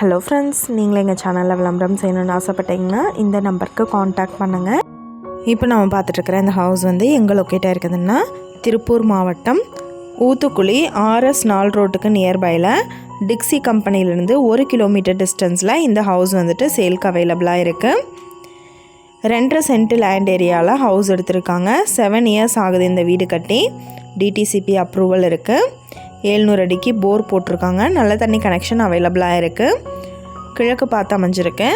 Hello friends, நீங்கள் எங்கள் சேனலில் விளம்பரம் செய்யணும்னு ஆசைப்பட்டீங்கன்னா இந்த நம்பருக்கு காண்டாக்ட் பண்ணுங்கள். இப்போ நம்ம பார்த்துட்ருக்குற இந்த ஹவுஸ் வந்து எங்கே லொக்கேட்டாக இருக்குதுன்னா திருப்பூர் மாவட்டம் ஊத்துக்குளி RS4 ரோட்டுக்கு நியர்பையில் டிக்ஸி கம்பெனிலேருந்து 1 கிலோமீட்டர் டிஸ்டன்ஸில் இந்த ஹவுஸ் வந்துட்டு சேல்க்கு அவைலபிளாக இருக்குது. 2.5 சென்ட் லேண்ட் ஏரியாவில் ஹவுஸ் எடுத்திருக்காங்க. 7 இயர்ஸ் ஆகுது இந்த வீடு கட்டி. DTCP அப்ரூவல் இருக்குது. 700 அடிக்கு போர் போட்டிருக்காங்க. நல்ல தண்ணி கனெக்ஷன் அவைலபிளாக இருக்குது. கிழக்கு பார்த்து அமைஞ்சிருக்கு.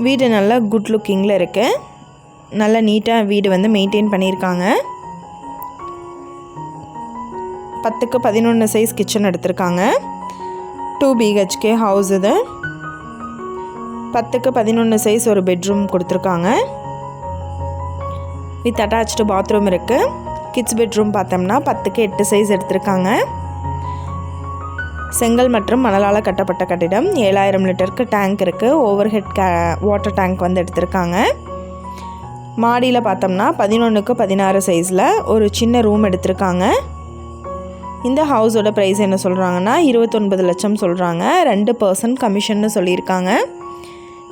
வீடு நல்லா குட் லுக்கிங்கில் இருக்குது. நல்ல நீட்டாக வீடு வந்து மெயின்டைன் பண்ணியிருக்காங்க. 10க்கு 11 சைஸ் கிச்சன் எடுத்திருக்காங்க. 2 BHK ஹவுஸ் இது. 10க்கு 11 சைஸ் ஒரு பெட்ரூம் கொடுத்துருக்காங்க. வித் அட்டாச்டு பாத்ரூம் இருக்குது. கிட்ஸ் பெட்ரூம் பார்த்தோம்னா 10க்கு 8 சைஸ் எடுத்திருக்காங்க. செங்கல் மற்றும் மணலால் கட்டப்பட்ட கட்டிடம். 7000 லிட்டருக்கு டேங்க் இருக்குது. ஓவர் ஹெட் வாட்டர் டேங்க் வந்து எடுத்திருக்காங்க. மாடியில் பார்த்தோம்னா 11க்கு 16 சைஸில் ஒரு சின்ன ரூம் எடுத்திருக்காங்க. இந்த ஹவுஸோட ப்ரைஸ் என்ன சொல்கிறாங்கன்னா 29 லட்சம் சொல்கிறாங்க. 2% கமிஷன்னு சொல்லியிருக்காங்க.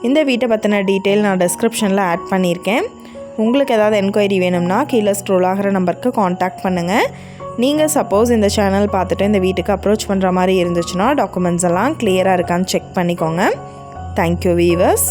இந்த வீட்டை பற்றின டீட்டெயில் நான் டிஸ்கிரிப்ஷனில் ஆட் பண்ணியிருக்கேன். உங்களுக்கு ஏதாவது என்கொயரி வேணும்னா கீழே ஸ்க்ரோல் ஆகிற நம்பருக்கு காண்டாக்ட் பண்ணுங்கள். நீங்கள் சப்போஸ் இந்த சேனல் பார்த்துட்டு இந்த வீட்டுக்கு அப்ரோச் பண்ணுற மாதிரி இருந்துச்சுன்னா டாக்குமெண்ட்ஸ் எல்லாம் கிளியராக இருக்கான்னு செக் பண்ணிக்கோங்க. Thank you viewers.